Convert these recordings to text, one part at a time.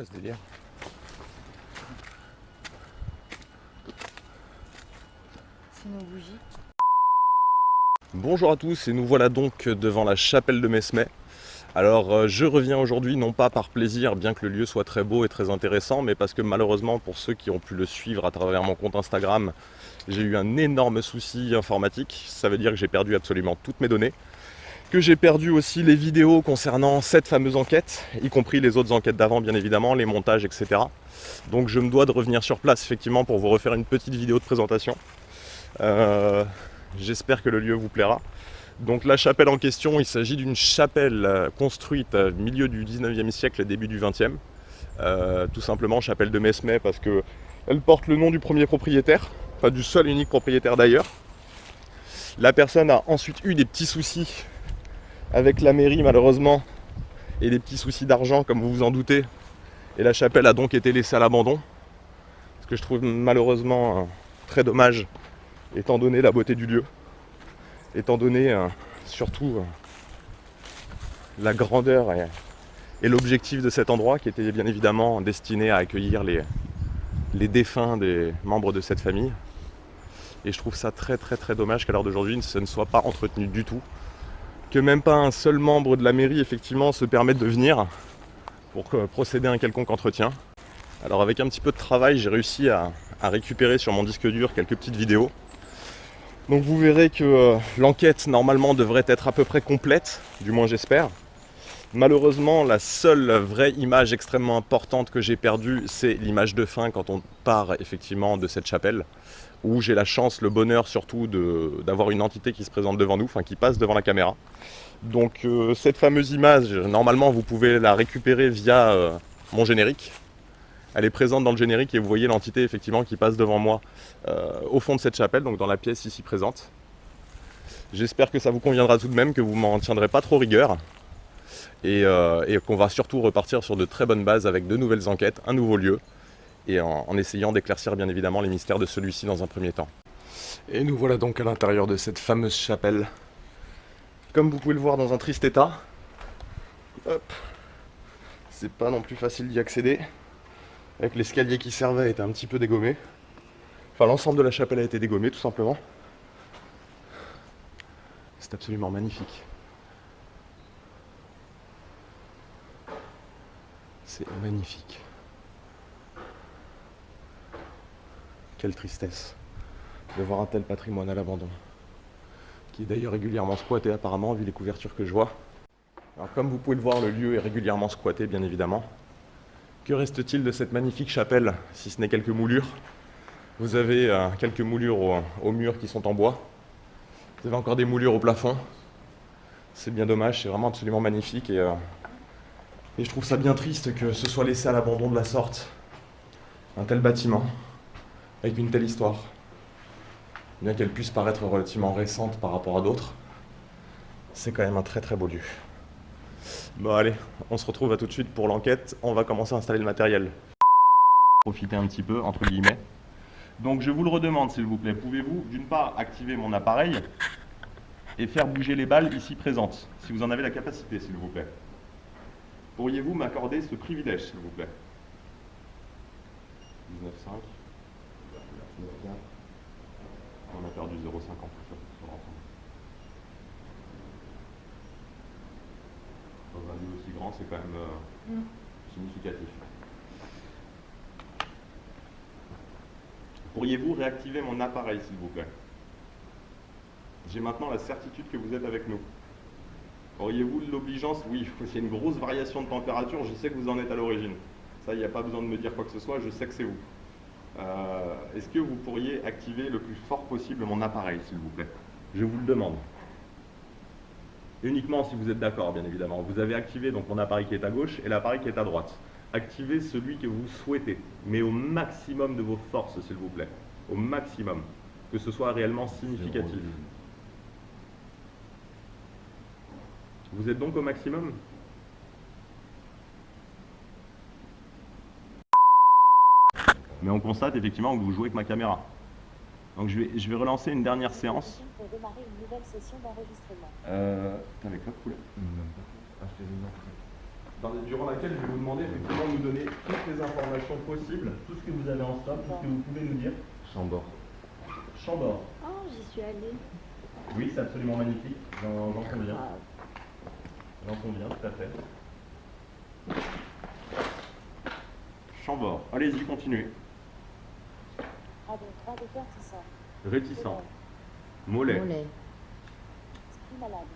quoi ce délire? C'est nos bougies. Bonjour à tous et nous voilà donc devant la chapelle de Mesmet. Alors je reviens aujourd'hui non pas par plaisir, bien que le lieu soit très beau et très intéressant, mais parce que malheureusement pour ceux qui ont pu le suivre à travers mon compte Instagram, j'ai eu un énorme souci informatique. Ça veut dire que j'ai perdu absolument toutes mes données, que j'ai perdu aussi les vidéos concernant cette fameuse enquête, y compris les autres enquêtes d'avant bien évidemment, les montages, etc. Donc je me dois de revenir sur place effectivement pour vous refaire une petite vidéo de présentation. J'espère que le lieu vous plaira. Donc la chapelle en question, il s'agit d'une chapelle construite au milieu du 19e siècle, début du 20e. Tout simplement chapelle de Mesmet parce qu'elle porte le nom du premier propriétaire, enfin du seul et unique propriétaire d'ailleurs. La personne a ensuite eu des petits soucis avec la mairie malheureusement, et des petits soucis d'argent comme vous vous en doutez. Et la chapelle a donc été laissée à l'abandon. Ce que je trouve malheureusement très dommage, étant donné la beauté du lieu. Étant donné surtout la grandeur et l'objectif de cet endroit qui était bien évidemment destiné à accueillir les défunts des membres de cette famille. Et je trouve ça très dommage qu'à l'heure d'aujourd'hui ce ne soit pas entretenu du tout, que même pas un seul membre de la mairie effectivement se permette de venir pour procéder à un quelconque entretien. Alors avec un petit peu de travail, j'ai réussi à récupérer sur mon disque dur quelques petites vidéos. Donc vous verrez que l'enquête normalement devrait être à peu près complète, du moins j'espère. Malheureusement, la seule vraie image extrêmement importante que j'ai perdue, c'est l'image de fin quand on part effectivement de cette chapelle, où j'ai la chance, le bonheur surtout d'avoir une entité qui se présente devant nous, enfin qui passe devant la caméra. Donc cette fameuse image, normalement vous pouvez la récupérer via mon générique. Elle est présente dans le générique et vous voyez l'entité effectivement qui passe devant moi au fond de cette chapelle, donc dans la pièce ici présente. J'espère que ça vous conviendra tout de même, que vous m'en tiendrez pas trop rigueur et qu'on va surtout repartir sur de très bonnes bases avec de nouvelles enquêtes, un nouveau lieu et en essayant d'éclaircir bien évidemment les mystères de celui-ci dans un premier temps. Et nous voilà donc à l'intérieur de cette fameuse chapelle. Comme vous pouvez le voir dans un triste état. Hop. C'est pas non plus facile d'y accéder. Avec l'escalier qui servait a été un petit peu dégommé. Enfin, l'ensemble de la chapelle a été dégommé, tout simplement. C'est absolument magnifique. C'est magnifique. Quelle tristesse de voir un tel patrimoine à l'abandon. Qui est d'ailleurs régulièrement squatté apparemment, vu les couvertures que je vois. Alors comme vous pouvez le voir, le lieu est régulièrement squatté, bien évidemment. Que reste-t-il de cette magnifique chapelle, si ce n'est quelques moulures? Vous avez quelques moulures aux murs qui sont en bois. Vous avez encore des moulures au plafond. C'est bien dommage, c'est vraiment absolument magnifique. Et je trouve ça bien triste que ce soit laissé à l'abandon de la sorte. Un tel bâtiment, avec une telle histoire. Bien qu'elle puisse paraître relativement récente par rapport à d'autres, c'est quand même un très beau lieu. Bon allez, on se retrouve à tout de suite pour l'enquête. On va commencer à installer le matériel. Profiter un petit peu, entre guillemets. Donc je vous le redemande s'il vous plaît, pouvez-vous d'une part activer mon appareil et faire bouger les balles ici présentes, si vous en avez la capacité s'il vous plaît. Pourriez-vous m'accorder ce privilège s'il vous plaît? 19,5. On a perdu 0,5 en plus sur l'ensemble. Dans un lieu aussi grand, c'est quand même significatif. Pourriez-vous réactiver mon appareil, s'il vous plaît? J'ai maintenant la certitude que vous êtes avec nous. Auriez-vous l'obligeance? Oui, il y a une grosse variation de température, je sais que vous en êtes à l'origine. Ça, il n'y a pas besoin de me dire quoi que ce soit, je sais que c'est vous. Est-ce que vous pourriez activer le plus fort possible mon appareil, s'il vous plaît? Je vous le demande. Uniquement si vous êtes d'accord, bien évidemment. Vous avez activé donc mon appareil qui est à gauche et l'appareil qui est à droite. Activez celui que vous souhaitez, mais au maximum de vos forces, s'il vous plaît. Au maximum. Que ce soit réellement significatif. Vous êtes donc au maximum? Mais on constate effectivement que vous jouez avec ma caméra. Donc je vais relancer une dernière séance. Pour démarrer une nouvelle session d'enregistrement. T'as avec quoi couleur? Même pas. Acheter des entrées. durant laquelle je vais vous demander effectivement de nous donner toutes les informations possibles, tout ce que vous avez en stock, tout ce que vous pouvez nous dire. Chambord. Chambord. Oh, j'y suis allée. Oui, c'est absolument magnifique, j'en conviens. Ah, J'en conviens, tout à fait. Chambord. Allez-y, continuez. ah, donc 3 de cœur, c'est ça. Réticent. Mollet. Mollet. Esprit malade.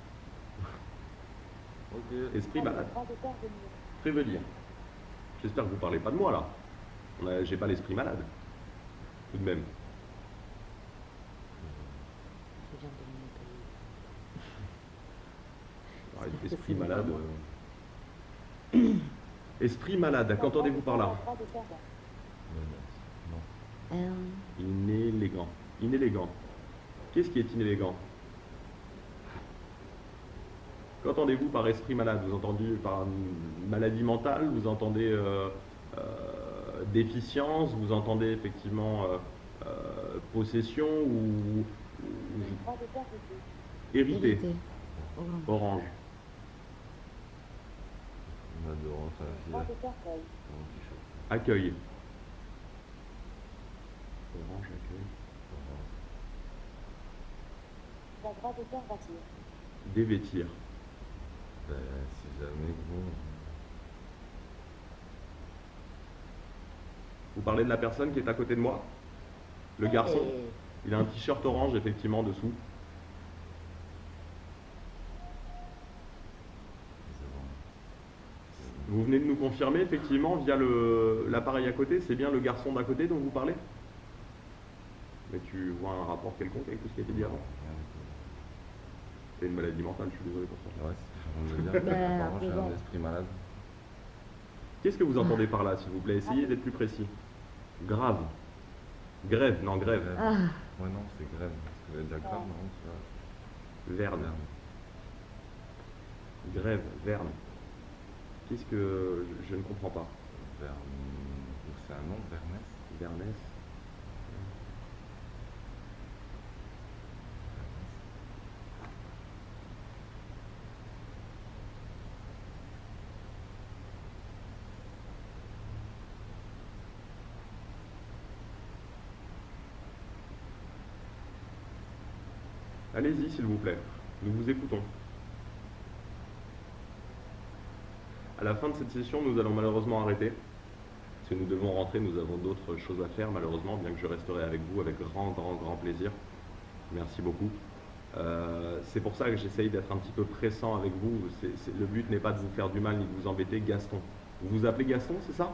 Ok. Esprit malade. 3 de cœur de mieux. Prévenir. J'espère que vous parlez pas de moi là. J'ai pas l'esprit malade. Tout de même. Je viens de me payer. Esprit malade. Esprit malade, qu'entendez-vous par là? 3 de cœur. Non. Inélégant. Inélégant. Qu'est-ce qui est inélégant? Qu'entendez-vous par esprit malade? Vous entendez par maladie mentale? Vous entendez déficience? Vous entendez effectivement possession ou 3 de cœur de 2. hérité? Hérité. Orange. On adore ça. 3 de cœur feuille. Accueil. Orange, accueil. 3 de cœur bâtir. Dévêtir. Ben, si jamais vous. Vous parlez de la personne qui est à côté de moi? Le garçon? Il a un t-shirt orange effectivement dessous. C'est bon. Vous venez de nous confirmer effectivement via l'appareil à côté, c'est bien le garçon d'à côté dont vous parlez? Mais tu vois un rapport quelconque avec tout ce qui a été dit avant? C'est une maladie mentale, je suis désolé pour ça. Ouais, c'est ce que je viens de dire. Ben, Apparemment, j'ai bon. un esprit malade. Qu'est-ce que vous entendez par là, s'il vous plaît? Essayez d'être plus précis. Grave. Grève, non, grève. Ah, Ouais, non, c'est grève. Parce que j'allais dire grave, non, tu vois. Verne. Grève, verne. Qu'est-ce que... je ne comprends pas. C'est un nom, Vernès. Vernès. Allez-y, s'il vous plaît. Nous vous écoutons. À la fin de cette session, nous allons malheureusement arrêter. Parce que nous devons rentrer, nous avons d'autres choses à faire, malheureusement, bien que je resterai avec vous avec grand plaisir. Merci beaucoup. C'est pour ça que j'essaye d'être un petit peu pressant avec vous. Le but n'est pas de vous faire du mal ni de vous embêter. Gaston. Vous vous appelez Gaston, c'est ça?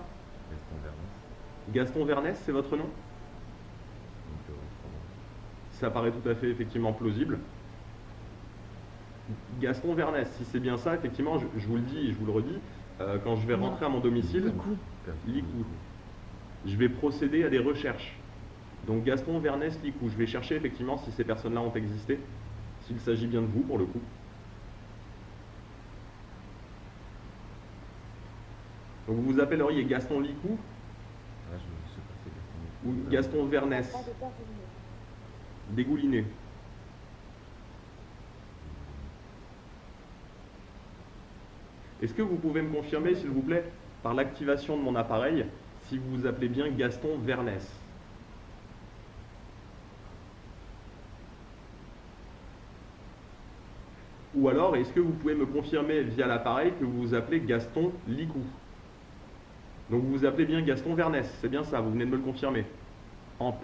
Gaston Vernès. Gaston Vernès, c'est votre nom? Donc, pardon. Ça paraît tout à fait effectivement plausible. Gaston Vernès, si c'est bien ça, effectivement, je vous le dis et je vous le redis, quand je vais rentrer à mon domicile, Licou, je vais procéder à des recherches. Donc Gaston Vernès Licou, je vais chercher effectivement si ces personnes-là ont existé, s'il s'agit bien de vous pour le coup. Donc vous vous appelleriez Gaston Licou Ah, je sais pas si c'est Gaston. ou Gaston Vernès 3 de cœur de mieux. Dégouliné. Est-ce que vous pouvez me confirmer, s'il vous plaît, par l'activation de mon appareil, si vous vous appelez bien Gaston Vernès? Ou alors, est-ce que vous pouvez me confirmer via l'appareil que vous vous appelez Gaston Licou? Donc vous vous appelez bien Gaston Vernès, c'est bien ça, vous venez de me le confirmer. Amp.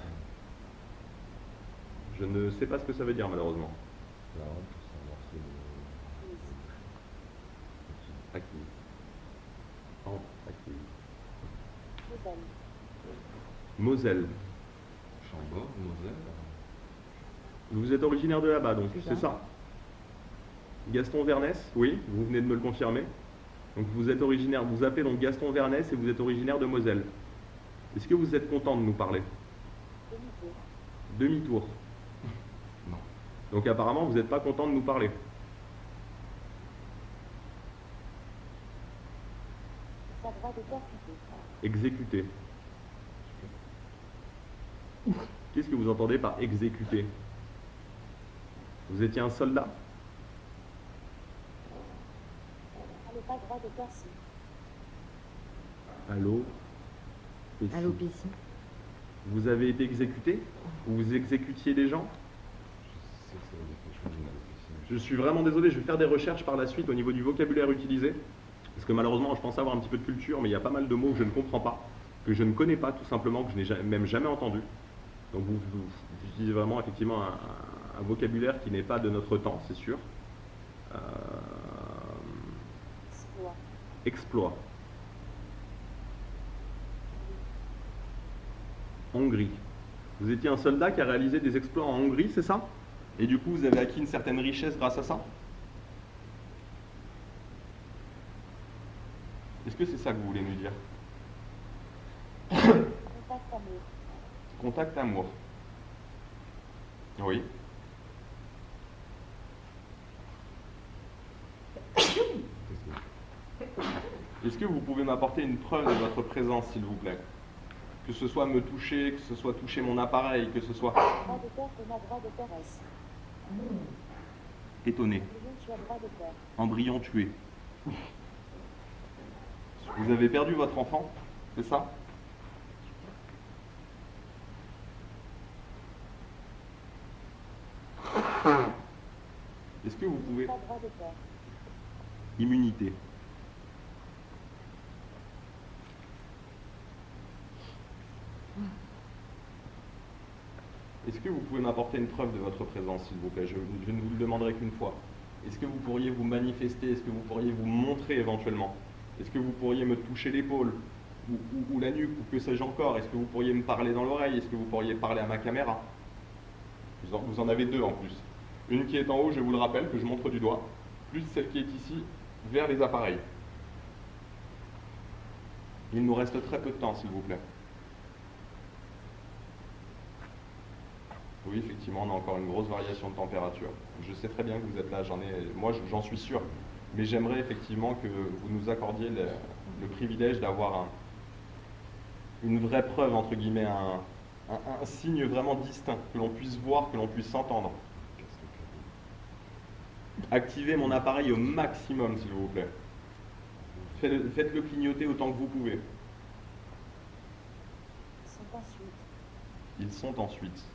Je ne sais pas ce que ça veut dire malheureusement. La honte, c'est un morceau de. Acquis. Amp, acquis. Moselle. Moselle. Chambord, Moselle. Vous êtes originaire de là-bas, donc C'est c'est ça. ça? Gaston Vernès, oui, vous venez de me le confirmer. Donc vous êtes originaire, vous appelez donc Gaston Vernès et vous êtes originaire de Moselle. Est-ce que vous êtes content de nous parler? Demi-tour. Demi-tour. Non. Donc apparemment vous n'êtes pas content de nous parler. 3 de cœur quitté. Exécuter. Qu'est-ce que vous entendez par exécuter? Vous étiez un soldat? Allez, pas droit de cœur si. Allô? Pessi. Allô, Pessi. Vous avez été exécuté? Vous exécutiez des gens? Je sais que ça veut dire quelque chose, une allocution. Je suis vraiment désolé, je vais faire des recherches par la suite au niveau du vocabulaire utilisé. Parce que malheureusement, je pense avoir un petit peu de culture, mais il y a pas mal de mots que je ne comprends pas, que je ne connais pas tout simplement, que je n'ai même jamais entendu. Donc vous utilisez vraiment effectivement un vocabulaire qui n'est pas de notre temps, c'est sûr. Euh, Exploit. exploit. Hongrie. Vous étiez un soldat qui a réalisé des exploits en Hongrie, c'est ça? Et du coup, vous avez acquis une certaine richesse grâce à ça? Est-ce que c'est ça que vous voulez nous dire? Contact amour. Contact amour. Oui. Qu'est-ce que... Est-ce que vous pouvez m'apporter une preuve de votre présence, s'il vous plaît? Que ce soit me toucher, que ce soit toucher mon appareil, que ce soit... Bras de terre, Thomas, bras de caresse. Étonné. Embryon, tu as bras de terre. Embryon tué. Vous avez perdu votre enfant, c'est ça? Est-ce que vous pouvez... Pas bras de terre. Immunité. Est-ce que vous pouvez m'apporter une preuve de votre présence, s'il vous plaît? Je ne vous le demanderai qu'une fois. Est-ce que vous pourriez vous manifester? Est-ce que vous pourriez vous montrer éventuellement? Est-ce que vous pourriez me toucher l'épaule ou la nuque, ou que sais-je encore? Est-ce que vous pourriez me parler dans l'oreille? Est-ce que vous pourriez parler à ma caméra? Vous en avez deux en plus. Une qui est en haut, je vous le rappelle, que je montre du doigt, plus celle qui est ici, vers les appareils. Il nous reste très peu de temps, s'il vous plaît. Oui, effectivement, on a encore une grosse variation de température. Je sais très bien que vous êtes là, moi j'en suis sûr. Mais j'aimerais effectivement que vous nous accordiez le privilège d'avoir une vraie preuve, entre guillemets, un signe vraiment distinct, que l'on puisse voir, que l'on puisse s'entendre. Activez mon appareil au maximum, s'il vous plaît. Faites-le clignoter autant que vous pouvez. Ils sont ensuite. Ils sont ensuite.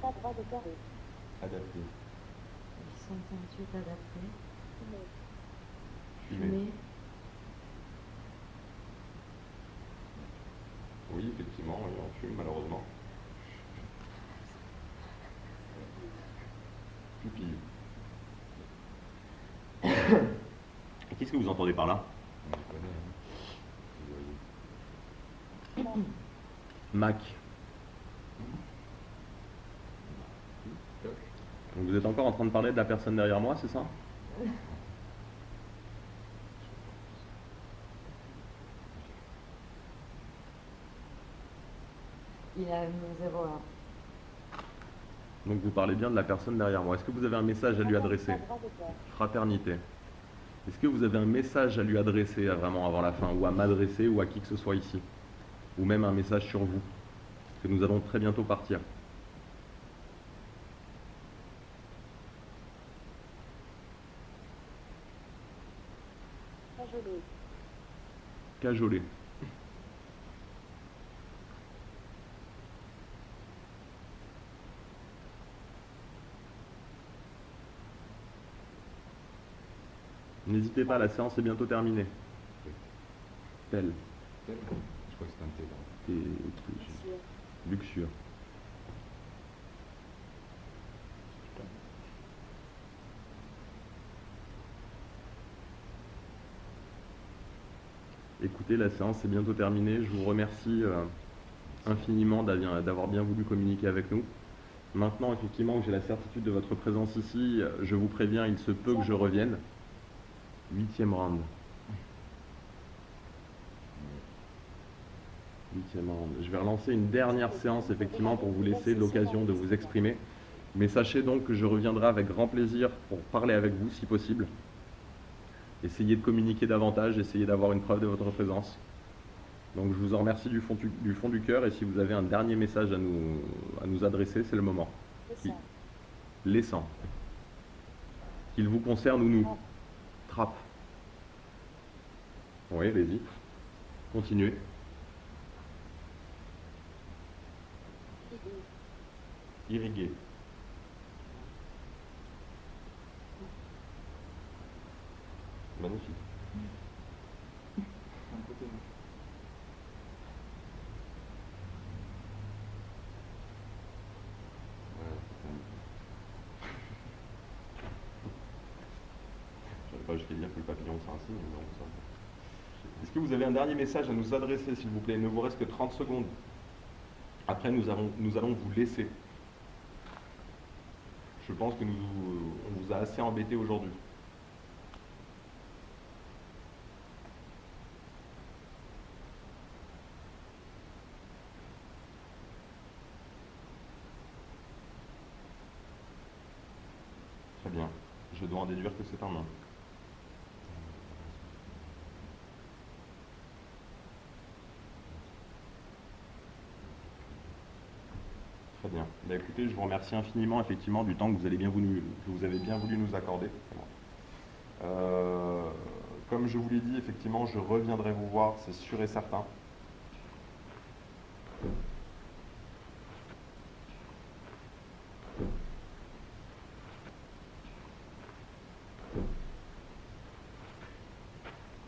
Pas bras de carré. Adaptés. Ils sont ensuite adaptés. Fumé. Fumés. Fumés. Oui, effectivement, oui, on fume malheureusement. Pupille. Qu'est-ce que vous entendez par là? On les connaît, hein. Vous voyez. Mac. Donc vous êtes encore en train de parler de la personne derrière moi, c'est ça? Il a mon 01. Donc vous parlez bien de la personne derrière moi. Est-ce que vous avez un message à lui adresser? Bras de terre. Fraternité. Est-ce que vous avez un message à lui adresser vraiment avant la fin, ou à m'adresser, ou à qui que ce soit ici? Ou même un message sur vous? Parce que nous allons très bientôt partir. Cajolé. Cajolé. N'hésitez pas, la séance est bientôt terminée. Tel. Je crois que c'est un thé, là. Luxure. Luxure. Écoutez, la séance est bientôt terminée. Je vous remercie infiniment d'avoir bien voulu communiquer avec nous. Maintenant, effectivement, que j'ai la certitude de votre présence ici, je vous préviens, il se peut que je revienne. 8e round. 8e round. Je vais relancer une dernière séance, effectivement, pour vous laisser l'occasion de vous exprimer. Mais sachez donc que je reviendrai avec grand plaisir pour parler avec vous, si possible. Essayez de communiquer davantage, essayez d'avoir une preuve de votre présence. Donc je vous en remercie du fond du cœur, et si vous avez un dernier message à nous adresser, c'est le moment. Le sang. Les sangs. Qu'il vous concerne ou nous? Trappe. Oui, allez-y. Continuez. Irriguer. Magnifique. Je ne savais pas jusqu'à dire que le papillon c'est un signe, mais bon, ça. Est-ce que vous avez un dernier message à nous adresser, s'il vous plaît? Il ne vous reste que 30 secondes. Après, nous allons vous laisser. Je pense que on vous a assez embêté aujourd'hui. Très bien. Je dois en déduire que c'est un non. Très bien. Bah, écoutez, je vous remercie infiniment effectivement du temps que vous avez bien voulu nous accorder. Comme je vous l'ai dit, effectivement, je reviendrai vous voir, c'est sûr et certain.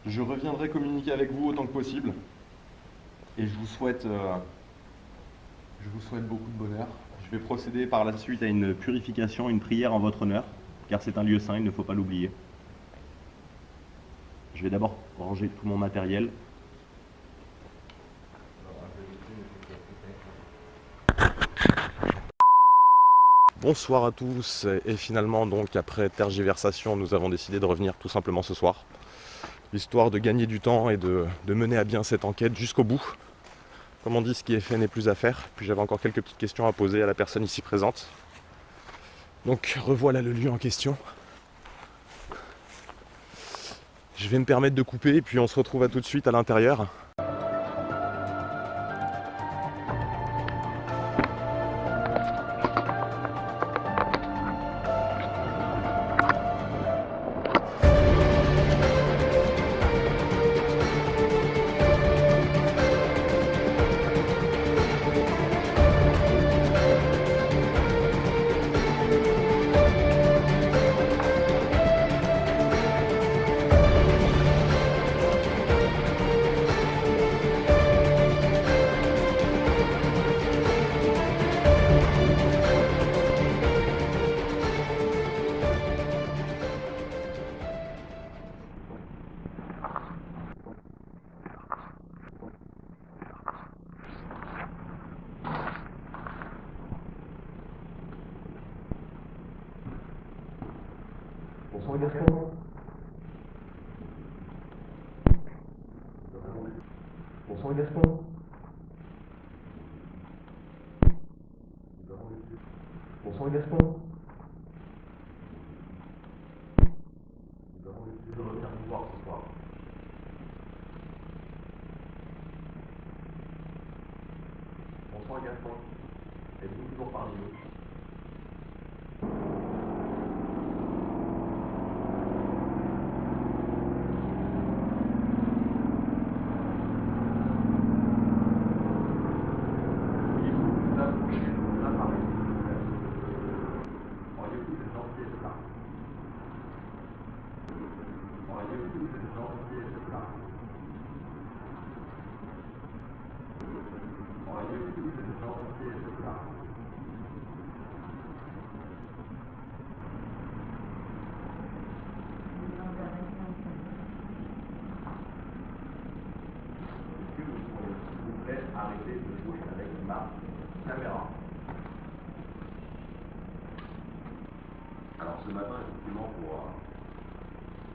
Je reviendrai communiquer avec vous autant que possible. Et je vous souhaite beaucoup de bonheur. Je vais procéder par la suite à une purification, une prière en votre honneur, car c'est un lieu saint, il ne faut pas l'oublier. Je vais d'abord ranger tout mon matériel. Bonsoir à tous, et finalement donc après tergiversation, nous avons décidé de revenir tout simplement ce soir, histoire de gagner du temps et de mener à bien cette enquête jusqu'au bout. Comme on dit, ce qui est fait n'est plus à faire. Puis j'avais encore quelques petites questions à poser à la personne ici présente. Donc revoilà le lieu en question. Je vais me permettre de couper et puis on se retrouve à tout de suite à l'intérieur. Bonsoir Gaston. Bonsoir Gaston. Bonsoir Gaston. Je reviens vous voir ce soir. Bonsoir Gaston. Êtes-vous toujours parmi nous? Arrêtez de jouer avec ma caméra. Alors ce matin, effectivement,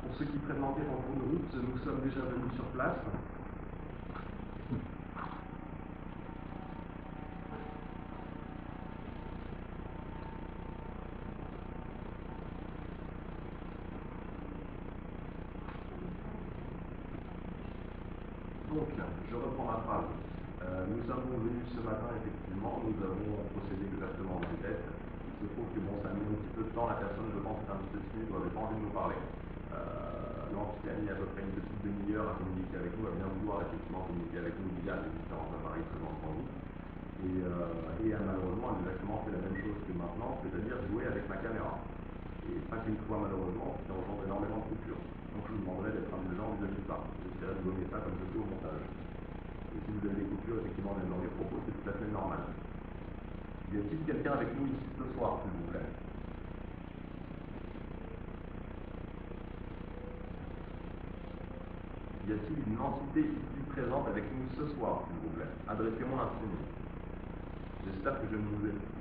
pour ceux qui prennent l'enquête en cours de route, nous sommes déjà venus sur place. Donc, je reprends ma phrase. Nous sommes venus ce matin, effectivement, nous avons procédé exactement à l'enquête. se trouve que bon, ça a mis un petit peu de temps, la personne, je pense, était un petit peu timide, ou avait pas envie de nous parler. Là, en tout cas, il y a à peu près une petite demi-heure à communiquer avec nous, à bien vouloir effectivement communiquer avec nous via les différents appareils présents devant nous. Et a malheureusement exactement fait la même chose que maintenant, c'est-à-dire jouer avec ma caméra. Et pas qu'une fois malheureusement, ça engendre énormément de coupures. Donc je vous demanderai d'être indulgent vis-à-vis de ça. J'essaierai de gommer ça comme je peux au montage. Et si vous avez des coupures, effectivement, même dans les propos, c'est tout à fait normal. Y a-t-il quelqu'un avec nous ici ce soir, s'il vous plaît? Y a-t-il une entité ici présente avec nous ce soir, s'il vous plaît? Adressez-moi un signe. J'espère que je ne vous ai pas.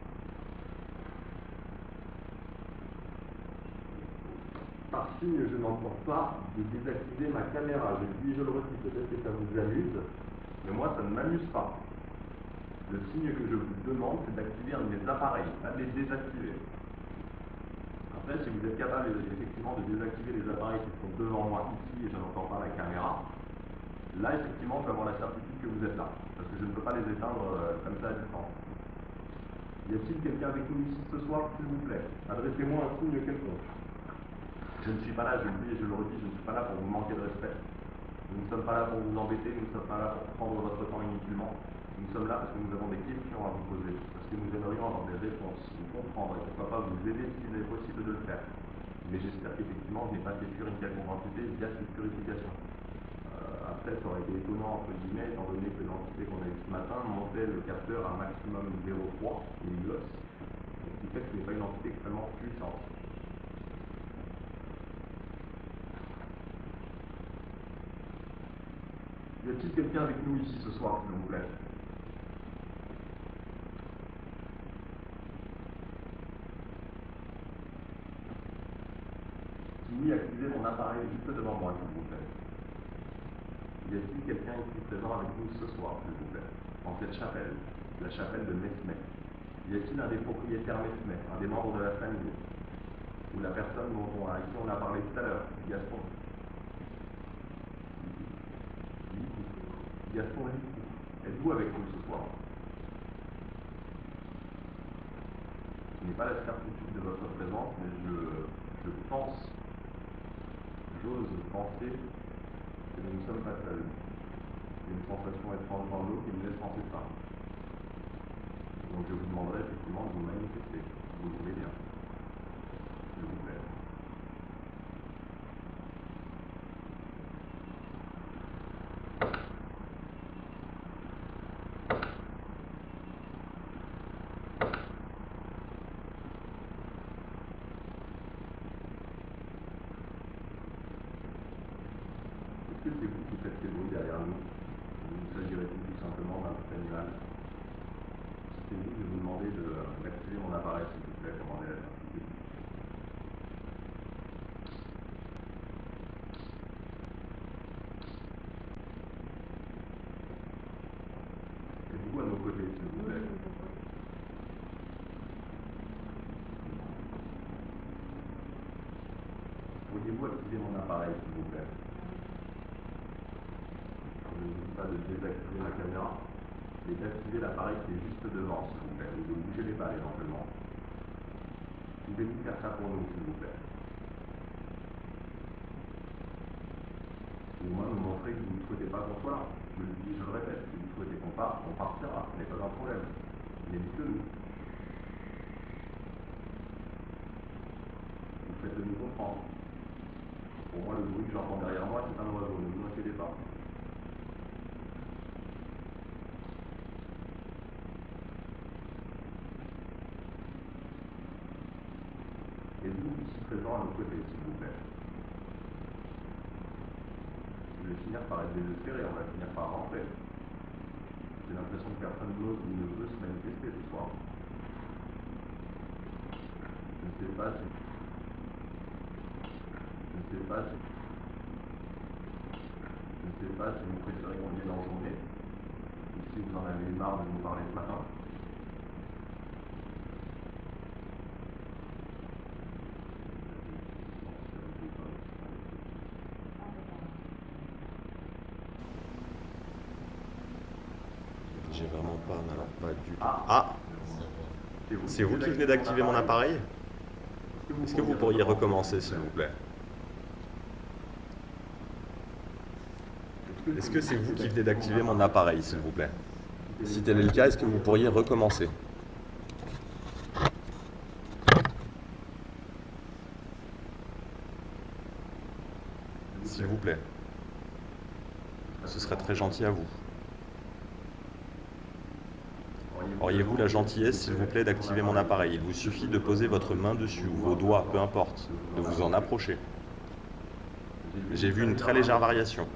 Par signe, je n'entends pas de désactiver ma caméra. Je le dis, je le redis, peut-être que ça vous amuse, mais moi, ça ne m'amuse pas. Le signe que je vous demande, c'est d'activer un de mes appareils, pas de les désactiver. Après, si vous êtes capable effectivement de désactiver les appareils qui sont devant moi ici et je n'entends pas la caméra, là, effectivement, je peux avoir la certitude que vous êtes là, parce que je ne peux pas les éteindre comme ça à distance. Y a-t-il quelqu'un avec nous ici ce soir, s'il vous plaît? Adressez-moi un signe quelconque. Je ne suis pas là, je le dis et je le redis, je ne suis pas là pour vous manquer de respect. Nous ne sommes pas là pour vous embêter, nous ne sommes pas là pour prendre votre temps inutilement. Nous sommes là parce que nous avons des questions à vous poser, parce que nous aimerions avoir des réponses, vous comprendre et pourquoi pas vous aider s'il est possible de le faire. Mais j'espère qu'effectivement je n'ai pas fait fuir une quelconque entité via cette purification. Après, ça aurait été étonnant, entre guillemets, étant donné que l'entité qu'on a eue ce matin montait le capteur à maximum 0,3 milligauss, ce qui fait que ce n'est pas une entité extrêmement puissante. Y a-t-il quelqu'un avec nous ici ce soir, s'il vous plaît? Si oui, activez mon appareil juste devant moi, s'il vous plaît. Y a-t-il quelqu'un ici présent avec nous ce soir, s'il vous plaît, dans cette chapelle, la chapelle de Mesmet? Y a-t-il un des propriétaires Mesmet, un des membres de la famille, ou la personne à qui on a parlé tout à l'heure, Gaston? Gaston, êtes-vous avec nous ce soir? Je n'ai pas la certitude de votre présence, mais je pense, j'ose penser que nous ne sommes pas seuls. Il y a une sensation étrange dans l'eau qui me laisse penser ça. Donc je vous demanderai effectivement de vous manifester, si vous le voulez bien. S'il vous plaît. Est-ce que c'est vous qui faites ces bruits derrière nous? Ou s'agirait-il tout simplement d'un petit animal? Si c'est vous, je vais vous demander d'activer mon appareil, s'il vous plaît, pour demander la certitude. Êtes-vous à nos côtés, s'il vous plaît? Pourriez-vous activer mon appareil, s'il vous plaît? Je ne vous dis pas de désactiver ma caméra, mais d'activer l'appareil qui est juste devant, s'il vous plaît, ou de bouger les balles éventuellement. Pouvez-vous faire ça pour nous, s'il vous plaît? Ou au moins nous montrer que vous ne souhaitez pas qu'on soit là. Je le dis, je le répète, si vous souhaitez qu'on parte, on partira, ce n'est pas un problème. Mais dites-le-nous. Vous faites de nous comprendre. Pour moi, le bruit que j'entends derrière moi, c'est un oiseau, ne vous inquiétez pas. Êtes-vous ici présent à nos côtés, s'il vous plaît? Je vais finir par être désespéré, on va finir par rentrer. J'ai l'impression que personne n'ose ou ne veut se manifester ce soir. Je ne sais pas si... Je ne sais pas si... Je ne sais pas si vous préférez qu'on vienne en journée, ou si vous en avez eu marre de nous parler ce matin. J'ai vraiment pas, alors pas du tout. Ah. Ah, C'est vous qui venez d'activer mon appareil? Est-ce que vous pourriez recommencer, s'il vous plaît? Est-ce que c'est vous qui venez d'activer mon appareil, s'il vous plaît? Si tel est le cas, est-ce que vous pourriez recommencer? S'il vous plaît. Ce serait très gentil à vous. Auriez-vous la gentillesse, s'il vous plaît, d'activer mon appareil? Il vous suffit de poser votre main dessus, ou vos doigts, peu importe, de vous en approcher. J'ai vu une très légère variation.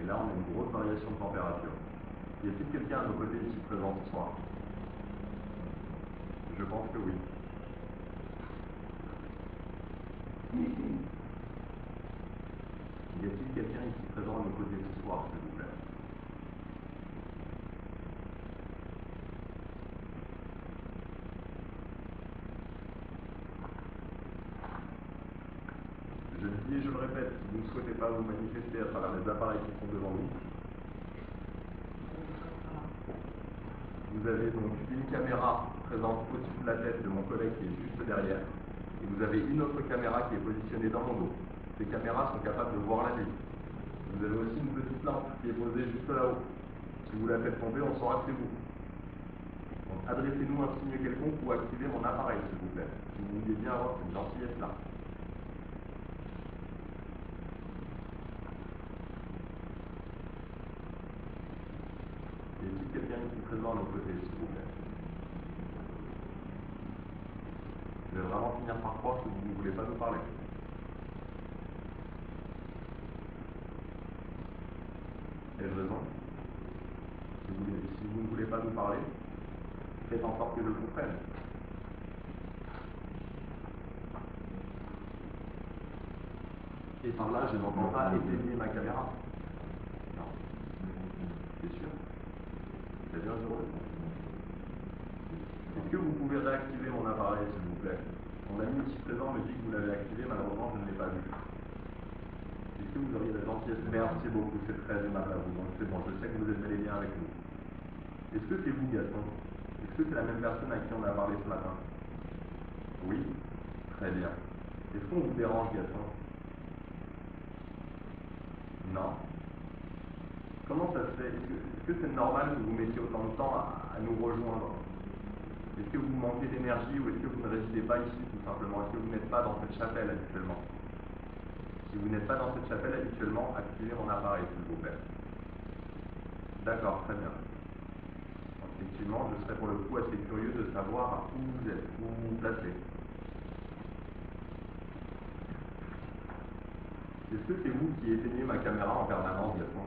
Et là, on a une grosse variation de température. Y a-t-il quelqu'un à nos côtés ici présent ce soir? Je pense que oui. Y a-t-il quelqu'un ici présent à nos côtés ce soir, s'il vous plaît? Je le dis et je le répète, si vous ne souhaitez pas vous manifester à travers les appareils qui sont devant nous, vous avez donc une caméra présente au-dessus de la tête de mon collègue qui est juste derrière, et vous avez une autre caméra qui est positionnée dans mon dos. Ces caméras sont capables de voir la nuit. Vous avez aussi une petite lampe qui est posée juste là-haut. Si vous la faites tomber, on saura que c'est vous. Donc adressez-nous un signe quelconque ou activez mon appareil, s'il vous plaît. Si vous vouliez bien avoir cette gentillesse-là. Y a-t-il quelqu'un ici présent à nos côtés, s'il vous plaît? Je vais vraiment finir par croire que vous ne voulez pas nous parler. Ai-je raison? Si vous ne voulez pas nous parler, faites en sorte que je le comprenne. Et par là, je n'entends pas éteigner ma caméra. Non. C'est sûr? C'est bien, je réponds. Est-ce que vous pouvez réactiver mon appareil, s'il vous plaît? Mon ami ici présent me dit que vous l'avez activé, malheureusement, je ne l'ai pas vu. Est-ce que vous auriez la gentillesse? Merci beaucoup, c'est très aimable à vous. Donc c'est bon, je sais que vous êtes bel et bien avec nous. Est-ce que c'est vous, Gaston? Est-ce que c'est la même personne à qui on a parlé ce matin? Oui? Très bien. Est-ce qu'on vous dérange, Gaston? Non. Comment ça se fait? Est-ce que c'est normal que vous mettiez autant de temps à nous rejoindre? Est-ce que vous manquez d'énergie ou est-ce que vous ne résidez pas ici, tout simplement? Est-ce que vous n'êtes pas dans cette chapelle habituellement? Si vous n'êtes pas dans cette chapelle habituellement, activez mon appareil, s'il vous plaît. D'accord, très bien. Effectivement, je serais pour le coup assez curieux de savoir où vous êtes, où vous vous placez. Est-ce que c'est vous qui éteignez ma caméra en permanence, Gaston?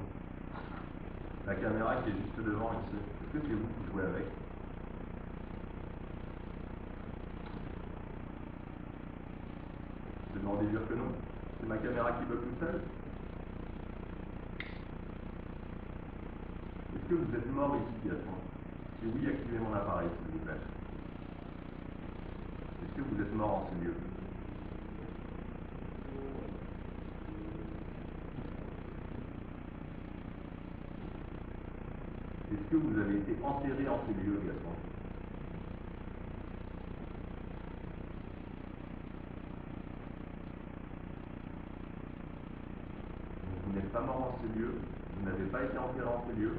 La caméra qui est juste devant ici, est-ce que c'est vous qui jouez avec? Je demande dire que non. C'est ma caméra qui bug toute seule? Est-ce que vous êtes mort ici, Gaston? Si oui, activez mon appareil, s'il vous plaît. Est-ce que vous êtes mort en ce lieu? Est-ce que vous avez été enterré en ces lieux, Gaston? Donc, vous n'êtes pas mort en ces lieux, vous n'avez pas été enterré en ces lieux.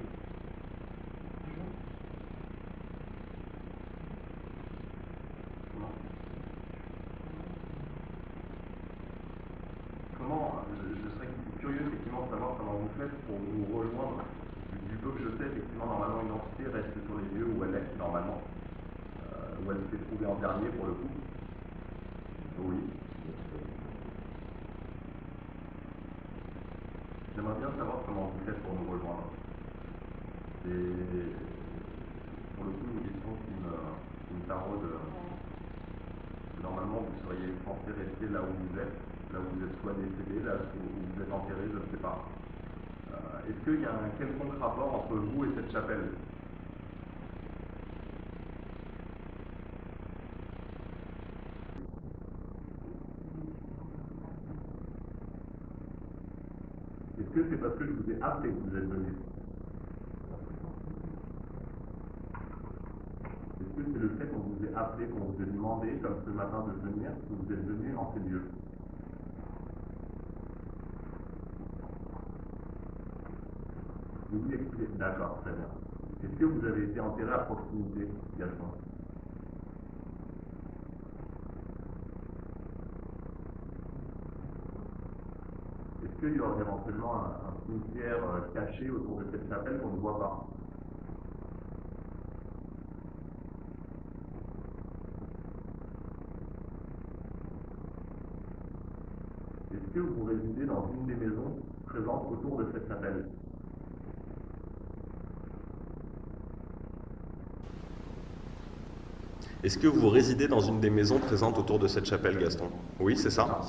Comment? Je serais curieux effectivement de savoir comment vous faites pour nous rejoindre. Du peu que je sais, effectivement, normalement, une entité reste sur les lieux où elle est, normalement. Où elle s'est trouvée en dernier, pour le coup. Oui. J'aimerais bien savoir comment vous faites pour nous rejoindre. C'est, pour le coup, une question qui me taraude. Normalement, vous seriez censé rester là où vous êtes soit décédé, là où vous êtes enterré, je ne sais pas. Est-ce qu'il y a un quelconque rapport entre vous et cette chapelle? que c'est parce que je vous ai appelé que vous êtes venu? Est-ce que c'est le fait qu'on vous ait appelé, qu'on vous ait demandé, comme ce matin, de venir, que vous êtes venu en ces lieux? Vous voulez expliquer? D'accord, très bien. Est-ce que vous avez été enterré à proximité, Gaston? Est-ce qu'il y aurait éventuellement un cimetière caché autour de cette chapelle qu'on ne voit pas? Est-ce que vous résidez dans une des maisons présentes autour de cette chapelle? Est-ce que vous résidez dans une des maisons présentes autour de cette chapelle, Gaston? Oui, c'est ça?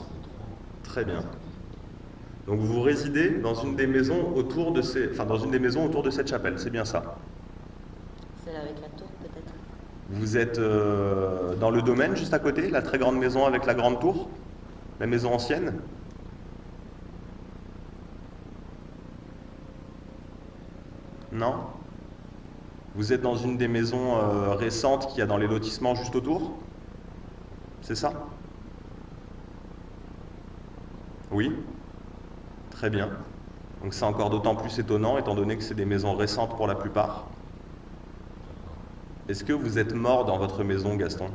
Très bien. Donc vous résidez dans une des maisons autour de dans une des maisons autour de cette chapelle, c'est bien ça? Celle avec la tour, peut-être. Vous êtes dans le domaine juste à côté, la très grande maison avec la grande tour? La maison ancienne? Non? Vous êtes dans une des maisons récentes qu'il y a dans les lotissements juste autour? C'est ça? Oui? Très bien. Donc c'est encore d'autant plus étonnant étant donné que c'est des maisons récentes pour la plupart. Est-ce que vous êtes mort dans votre maison, Gaston?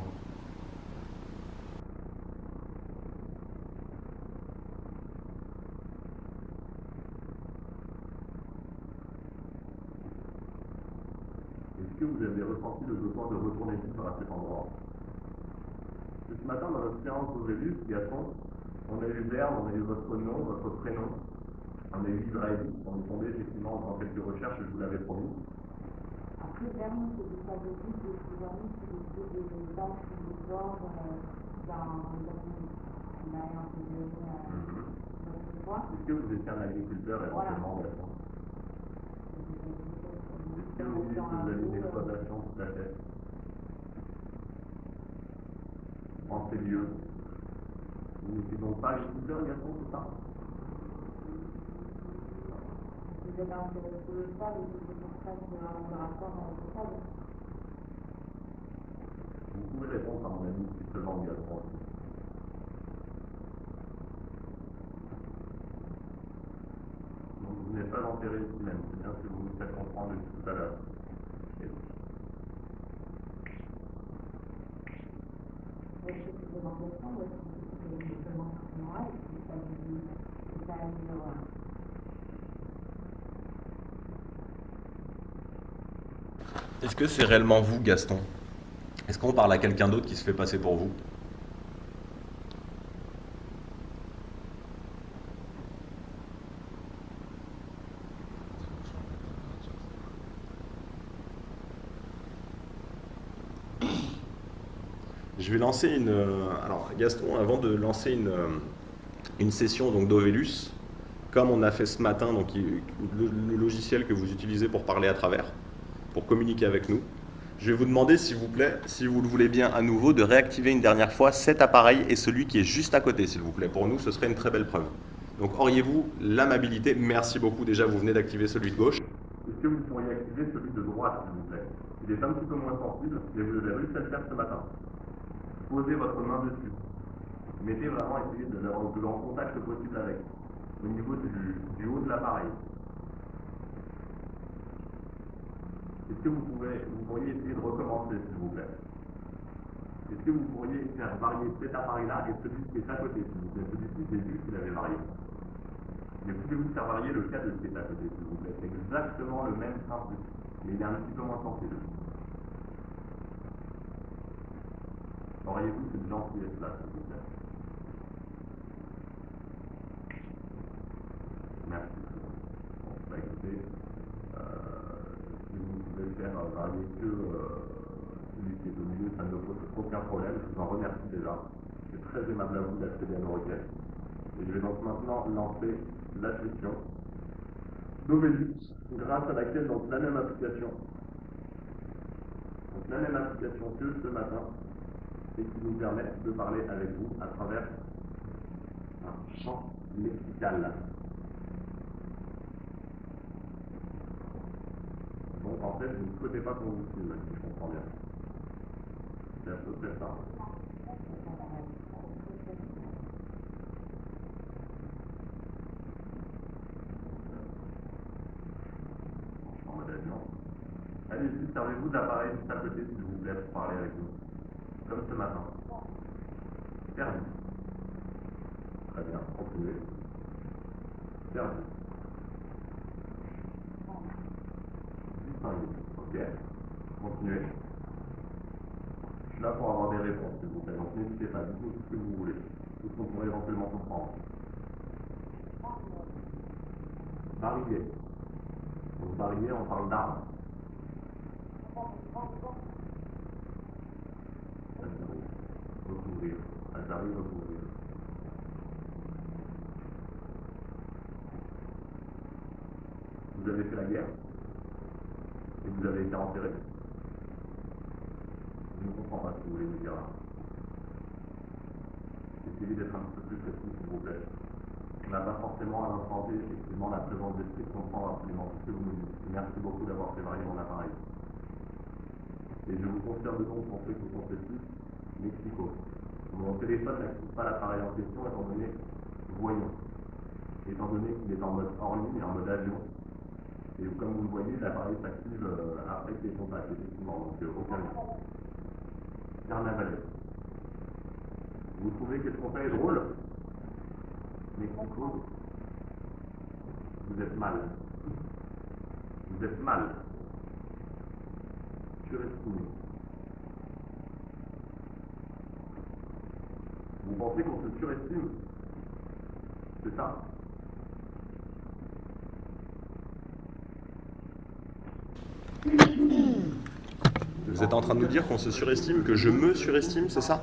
Est-ce que vous avez ressenti le besoin de retourner vivre à cet endroit? Ce matin, dans notre séance d'Aurélus, Gaston, on a eu Verne, on a eu votre nom, votre prénom, on a eu Israël, on est tombé effectivement dans quelques recherches, je vous l'avais promis. Après, Vernon, c'est des tas de guides, des souvenirs, c'est des dates, des ordres dans les années. On a un peu de Est-ce que vous étiez un agriculteur éventuellement, Gaston? Est-ce que vous dites que vous avez une exploitation tout à fait en ces lieux? Vous n'étiez donc pas agriculteur, Gaston, c'est ça? Vous êtes intéressé pour le sable et c'est pour ça qu'il y a un rapport avec le sable. Vous pouvez répondre à mon ami qui se demande, Gaston. Donc vous n'êtes pas enterré ici même, c'est bien ce que vous nous faites comprendre depuis tout à l'heure. Je sais que c'est dans le sens, c'est seulement moi, et puis ça a mis Est-ce que c'est réellement vous, Gaston? Est-ce qu'on parle à quelqu'un d'autre qui se fait passer pour vous? Je vais lancer une... alors Gaston, avant de lancer une session d'Ovellus, comme on a fait ce matin, donc le logiciel que vous utilisez pour parler à travers, pour communiquer avec nous, je vais vous demander, s'il vous plaît, si vous le voulez bien à nouveau, de réactiver une dernière fois cet appareil et celui qui est juste à côté, s'il vous plaît. Pour nous, ce serait une très belle preuve. Donc auriez-vous l'amabilité, merci beaucoup, déjà vous venez d'activer celui de gauche. Est-ce que vous pourriez activer celui de droite, s'il vous plaît? Il est un petit peu moins sensible, mais vous avez réussi à le faire ce matin. Posez votre main dessus. Mettez vraiment, essayez d'avoir le plus grand contact possible avec, au niveau du haut de l'appareil. Est-ce que vous pourriez essayer de recommencer, s'il vous plaît? Est-ce que vous pourriez faire varier cet appareil-là et celui qui est à côté, s'il vous plaît? Celui-ci, j'ai vu qu'il avait varié. Mais pouvez-vous faire varier le cas de ce qui est à côté, s'il vous plaît? C'est exactement le même principe, mais il est un petit peu moins sensible. Auriez-vous cette gentillesse-là, s'il vous plaît? Merci. Bon, bah écoutez, si vous pouvez faire varier que celui qui est au milieu, ça ne pose aucun problème. Je vous en remercie déjà. C'est très aimable à vous d'accéder à nos requêtes. Et je vais donc maintenant lancer la session d'Ovellus, grâce à laquelle donc la même application que ce matin, et qui nous permet de parler avec vous à travers un champ lexical. Donc en fait, vous ne souhaitez pas qu'on vous filme, si je comprends bien. C'est à peu près ça. En mode avion. Allez-y, servez-vous de l'appareil juste à côté, s'il vous plaît, pour parler avec nous. Comme ce matin. Servi. Très bien, continuez. Servi. Distingué. Ok. Continuez. Je suis là pour avoir des réponses, s'il vous plaît. Donc n'hésitez pas, dites-nous tout ce que vous voulez. Tout ce qu'on pourrait éventuellement comprendre. Barillet. Donc barillet, on parle d'armes. Recouvrir. Atari, recouvrir. Vous avez fait la guerre et vous avez été enterré. Je ne comprends pas ce que vous voulez me dire là. Essayez d'être un petit peu plus précis, s'il vous plaît. On n'a pas forcément à l'instant T, effectivement, la présence d'esprit de comprendre absolument tout ce que vous nous dites. Merci beaucoup d'avoir fait varier mon appareil. Et je vous confirme donc pour ceux qui sont sceptiques, Mexico. Mon téléphone n'active pas l'appareil en question étant donné voyons. Étant donné qu'il est en mode hors ligne et en mode avion. Et comme vous le voyez, l'appareil s'active après qu'il y ait contact, effectivement, donc aucun lien. Carnavalet. Vous trouvez que ce qu'on fait est drôle? Mexico, vous êtes mal. Vous êtes mal. Surestimé. Vous pensez qu'on se surestime? C'est ça? Vous êtes en train de nous dire qu'on se surestime, que je me surestime, c'est ça?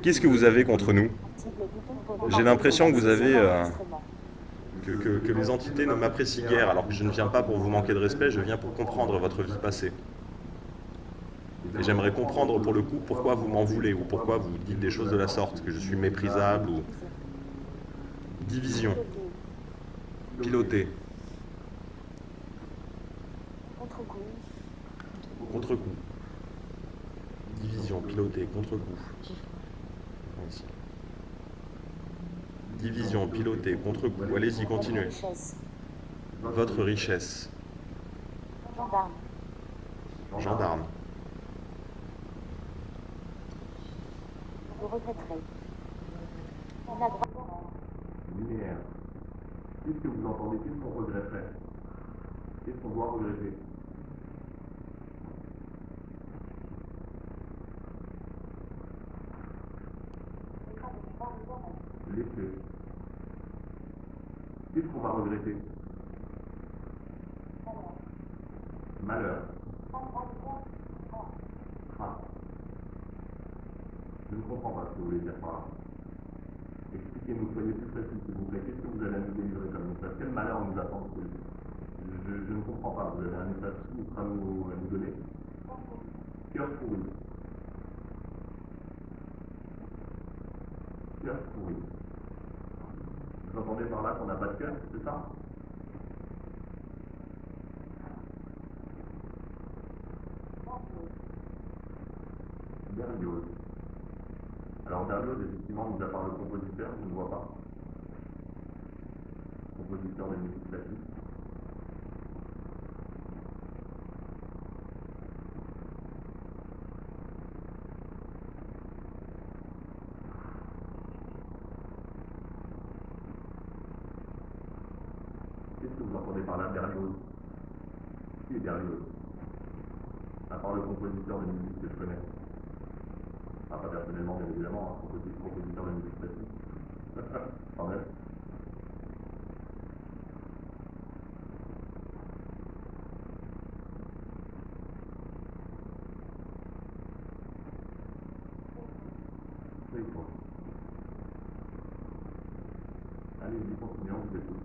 Qu'est-ce que vous avez contre nous? J'ai l'impression que vous avez... que les entités ne m'apprécient guère, alors que je ne viens pas pour vous manquer de respect, je viens pour comprendre votre vie passée. Et j'aimerais comprendre pour le coup pourquoi vous m'en voulez, ou pourquoi vous dites des choses de la sorte, que je suis méprisable, ou... Division. Piloté. Contre-coup. Division, piloté, contre-coup. Ici. Division, piloté, contre-coup. Allez-y, continuez. Votre richesse. Gendarme. Gendarme. Vous regretterez. On a droit. Linéaire. Qu'est-ce que vous entendez? Qu'est-ce qu'on regretterait? Qu'est-ce qu'on doit regretter? L'effet. Qu'est-ce qu'on va regretter? Malheur. Ah. Je ne comprends pas ce que vous voulez dire par là. Expliquez-nous, soyez plus précis, s'il vous plaît. Qu'est-ce que vous allez nous délivrer comme message? Quel malheur nous attend? Je ne comprends pas. Vous avez un message à nous donner? Cœur pourri. Cœur pourri. Vous entendez par là qu'on n'a pas de cœur, c'est ça? Berlioz. Alors Berlioz, effectivement, nous a parlé le compositeur, je ne vois pas. Compositeur de musique classique. Qu'est-ce que vous entendez par là, Berlioz? Qui est Berlioz? À part le compositeur de musique que je connais. Ah, pas personnellement, bien évidemment, hein, compositeur de musique classique. Quand même. Oui, bon. Allez-y, continuons, je vous écoute.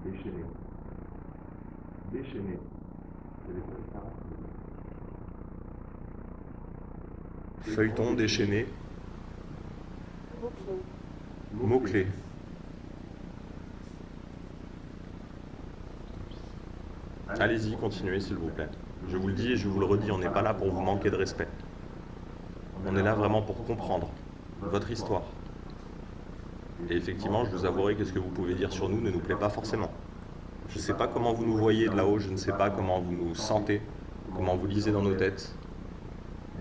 Déchaîné. Déchaîné. C'est Feuilleton déchaîné. Mots-clés. Mots-clés. Allez-y, continuez s'il vous plaît. Je vous le dis et je vous le redis, on n'est pas là pour vous manquer de respect. On est là vraiment pour comprendre votre histoire. Et effectivement, je vous avouerai que ce que vous pouvez dire sur nous ne nous plaît pas forcément. Je ne sais pas comment vous nous voyez de là-haut, je ne sais pas comment vous nous sentez, comment vous lisez dans nos têtes.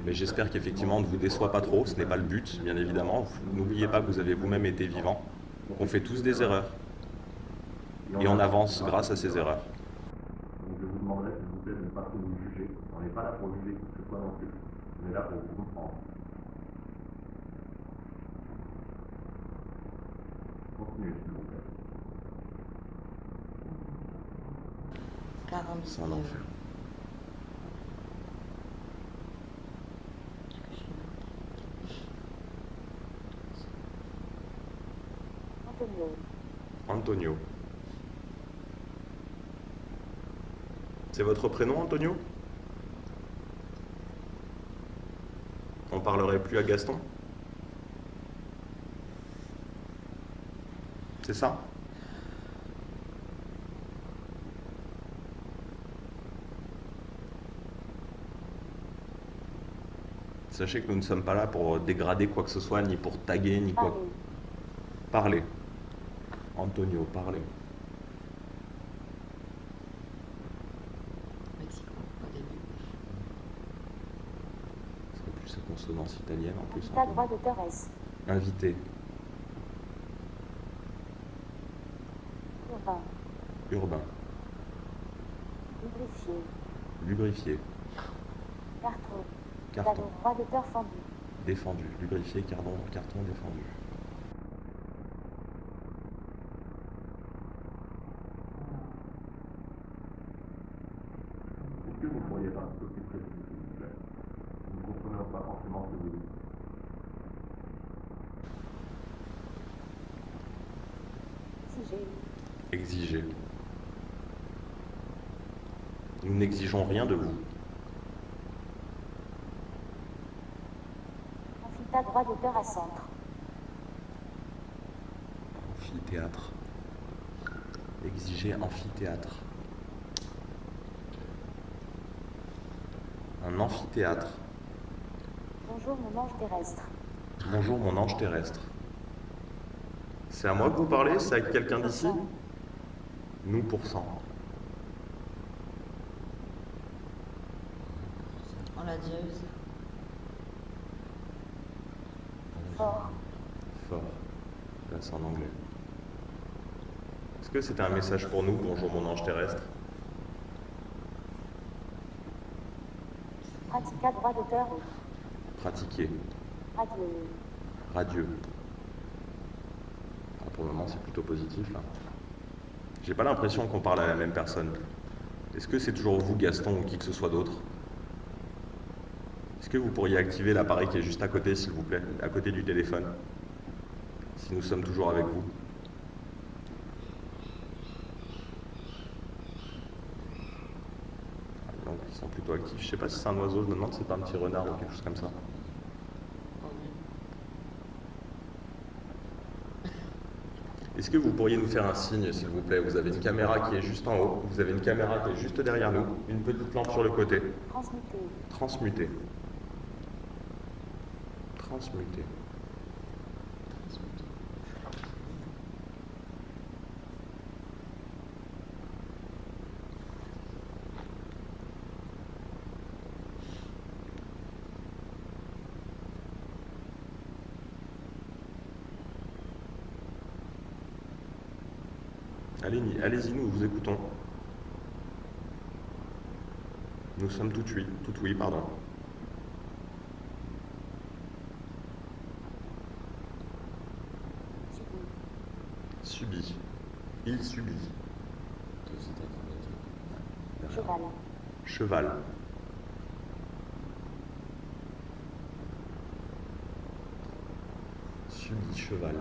Mais j'espère qu'effectivement on ne vous déçoit pas trop, ce n'est pas le but, bien évidemment. N'oubliez pas que vous avez vous-même été vivant, qu'on fait tous des erreurs. Et on avance grâce à ces erreurs. Donc je vous demanderai s'il vous plaît de ne pas trop nous juger. On n'est pas là pour juger qui que ce soit non plus. On est là pour vous comprendre. Continuez s'il vous plaît. 40. C'est un enfer. Antonio. Antonio. C'est votre prénom, Antonio? On parlerait plus à Gaston? C'est ça? Sachez que nous ne sommes pas là pour dégrader quoi que ce soit, ni pour taguer, ni quoi. Parler. Parlez. Antonio, parlez. Mexico, au début. C'est plus sa consonance italienne en plus. Habitat droit d'auteur S. Invité. Urbain. Urbain. Lubrifié. Lubrifié. Carton. Carton. Droit d'auteur fendu. Défendu. Lubrifié, carton défendu. Est-ce que vous pourriez être un peu plus précis s'il vous plaît? Nous ne comprenons pas forcément ce que vous dites. Exiger. Exiger. Nous n'exigeons rien de vous. Amphithéâtre droit d'auteur à centre. Amphithéâtre. Exiger amphithéâtre. Un amphithéâtre. Bonjour mon ange terrestre. Bonjour mon ange terrestre. C'est à moi que vous parlez? C'est à quelqu'un d'ici? Nous pour cent. On l'a déjà eu, ça. Fort. Fort. Là c'est en anglais. Est-ce que c'était un message pour nous? Bonjour mon ange terrestre. Pratica droit d'auteur. Pratiquer. Radio. Radieux. Ah, pour le moment c'est plutôt positif là. J'ai pas l'impression qu'on parle à la même personne. Est-ce que c'est toujours vous Gaston ou qui que ce soit d'autre? Est-ce que vous pourriez activer l'appareil qui est juste à côté s'il vous plaît, à côté du téléphone? Si nous sommes toujours avec vous. Donc ils sont plutôt actifs. Je sais pas si c'est un oiseau, je me demande si c'est pas un petit renard ou quelque chose comme ça. Est-ce que vous pourriez nous faire un signe, s'il vous plaît? Vous avez une caméra qui est juste en haut, vous avez une caméra qui est juste derrière nous, une petite lampe sur le côté. Transmuter. Transmuter. Transmuter. Allez-y, nous vous écoutons. Nous sommes tout oui, pardon. Subit. Il subit. Cheval. Cheval. Subit, cheval.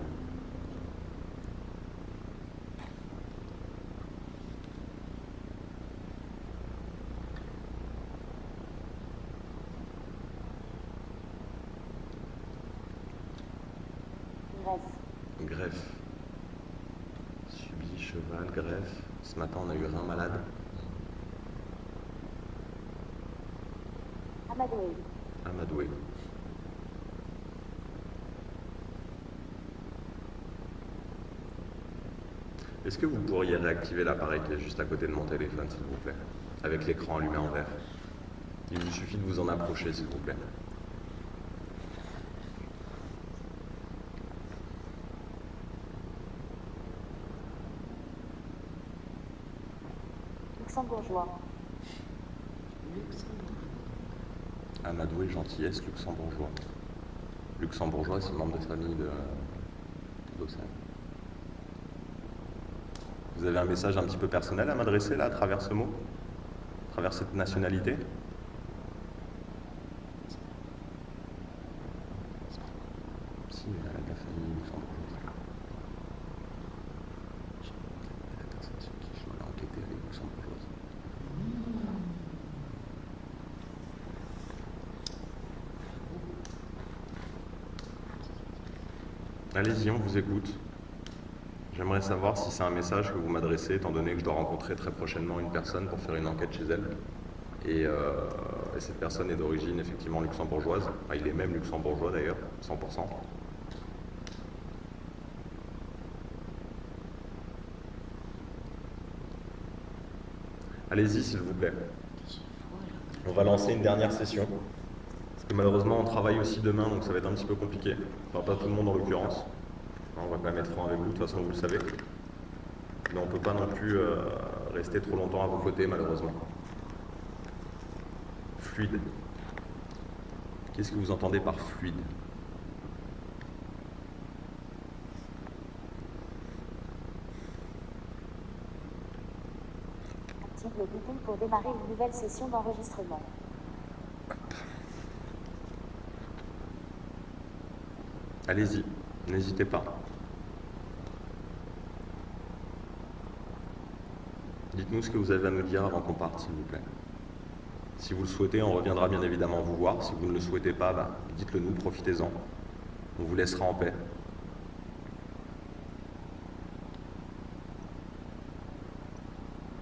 Greffe. Greffe. Subi, cheval, greffe. Ce matin, on a eu rein malade. Amadoué. Amadoué. Est-ce que vous pourriez réactiver l'appareil qui est juste à côté de mon téléphone, s'il vous plaît, avec l'écran allumé en vert? Il vous suffit de vous en approcher, s'il vous plaît. Luxembourgeois. Luxembourg. Amadoué, gentillesse, luxembourgeois. Luxembourgeois, c'est le membre de famille d'Océane. Vous avez un message un petit peu personnel à m'adresser là, à travers ce mot? À travers cette nationalité? Si, elle a de la famille luxembourgeoise. La personne sur qui je dois enquêter, elle est luxembourgeoise. Allez-y, on vous écoute. J'aimerais savoir si c'est un message que vous m'adressez, étant donné que je dois rencontrer très prochainement une personne pour faire une enquête chez elle. Et cette personne est d'origine effectivement luxembourgeoise. Enfin, il est même luxembourgeois d'ailleurs, 100%. Allez-y, s'il vous plaît. On va lancer une dernière session. Parce que malheureusement, on travaille aussi demain, donc ça va être un petit peu compliqué. Enfin, pas tout le monde en l'occurrence. On va quand même être franc avec vous, de toute façon, vous le savez. Mais on ne peut pas non plus rester trop longtemps à vos côtés, malheureusement. Fluide. Qu'est-ce que vous entendez par fluide? Active le bouton pour démarrer une nouvelle session d'enregistrement. Allez-y, n'hésitez pas. Dites-nous ce que vous avez à nous dire avant qu'on parte, s'il vous plaît. Si vous le souhaitez, on reviendra bien évidemment vous voir. Si vous ne le souhaitez pas, dites-le nous, profitez-en. On vous laissera en paix.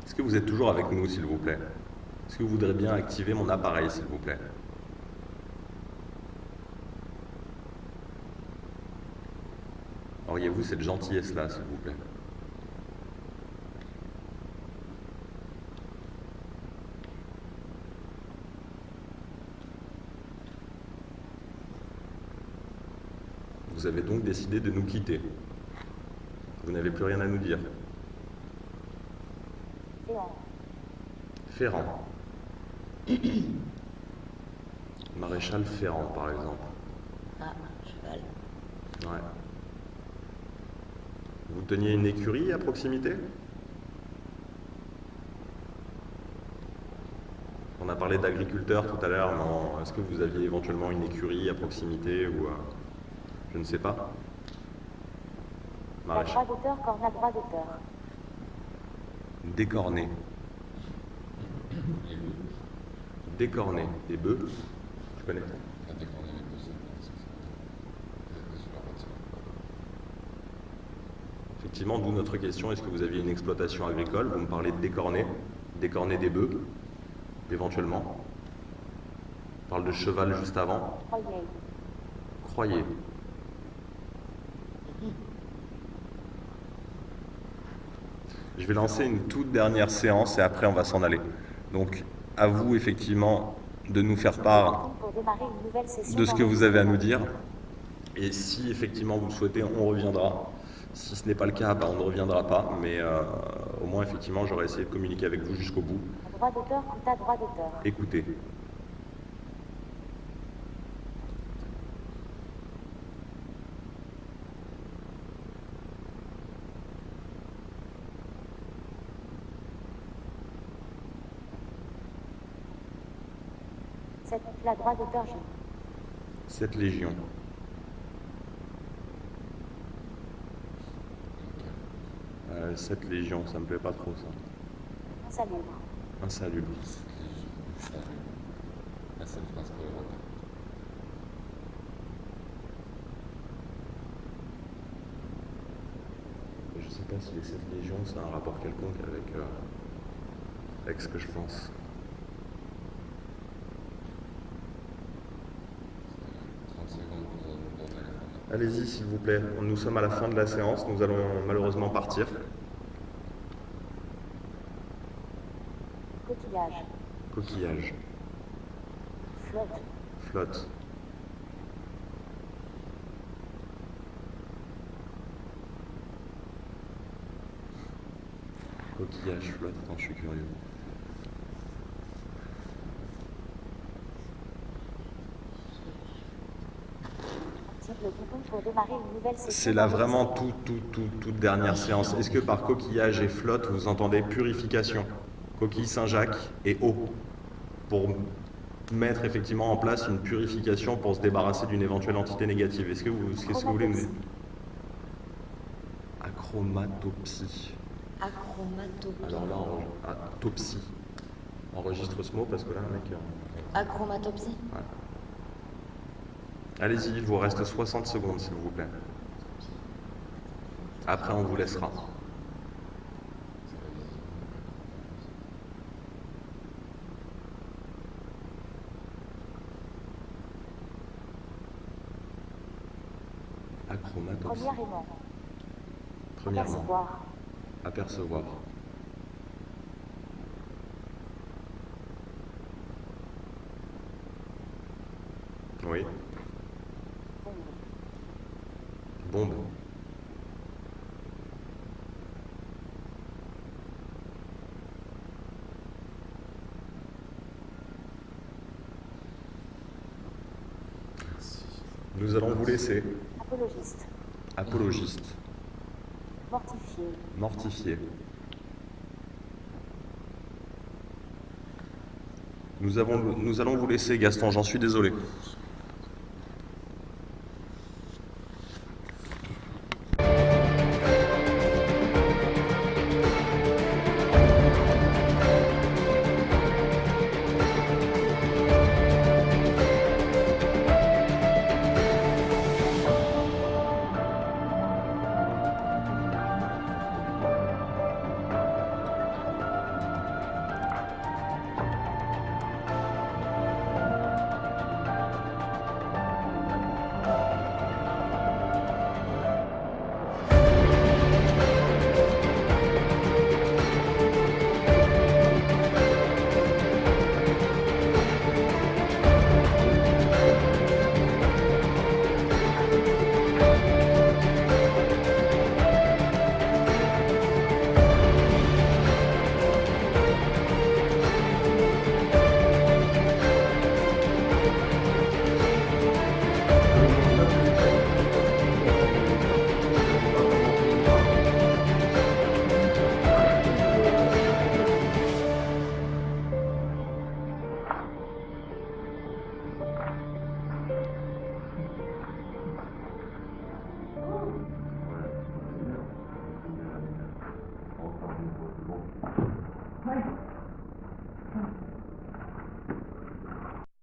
Est-ce que vous êtes toujours avec nous, s'il vous plaît? Est-ce que vous voudrez bien activer mon appareil, s'il vous plaît? Auriez-vous cette gentillesse-là, s'il vous plaît? Vous avez donc décidé de nous quitter. Vous n'avez plus rien à nous dire. Ferrand. Maréchal Ferrand, par exemple. Ah, cheval. Ouais. Vous teniez une écurie à proximité? On a parlé d'agriculteurs tout à l'heure, mais est-ce que vous aviez éventuellement une écurie à proximité ou je ne sais pas. La droit d'auteur, corna droit d'auteur. Décorné. Décorné. Des bœufs? Je connais. Effectivement, d'où notre question, est-ce que vous aviez une exploitation agricole? Vous me parlez de décorné. Décorné des bœufs, éventuellement. On parle de cheval juste avant. Croyez. Croyez. Je vais lancer une toute dernière séance et après on va s'en aller. Donc à vous effectivement de nous faire part Pour démarrer une nouvelle session de ce que vous avez à nous dire. Et si effectivement vous le souhaitez, on reviendra. Si ce n'est pas le cas, on ne reviendra pas. Mais au moins effectivement j'aurais essayé de communiquer avec vous jusqu'au bout. Droit d'auteur, quota droit d'auteur. Écoutez. La droit d'auteur, Cette légion. Cette légion, ça me plaît pas trop ça. Insalubre. Insalubre. La seule phrase cohérente. pas si les 7 légions, c'est un rapport quelconque avec ce que je pense. 30 secondes pour aller. Allez-y, s'il vous plaît. Nous sommes à la fin de la séance. Nous allons malheureusement partir. Coquillage. Coquillage. Flotte. Flotte. Coquillage, flotte. Attends, je suis curieux. Active le bouton pour démarrer une nouvelle session. C'est là vraiment toute dernière séance. Est-ce que par coquillage et flotte, vous entendez purification, coquille Saint-Jacques et eau, pour mettre effectivement en place une purification pour se débarrasser d'une éventuelle entité négative? Est-ce que vous voulez me dire? Achromatopsie. Achromatopie. Alors là, autopsie. Enregistre ce mot parce que là, mec... Achromatopsie. ouais. Allez-y, il vous reste 60 secondes, s'il vous plaît. Après, on vous laissera. Achromatopsie. Premièrement. Premièrement, Apercevoir. apercevoir. Oui. Bombe. Nous allons vous laisser. Apologiste. Apologiste. Mortifié. Mortifié. Nous allons vous laisser, Gaston, j'en suis désolé.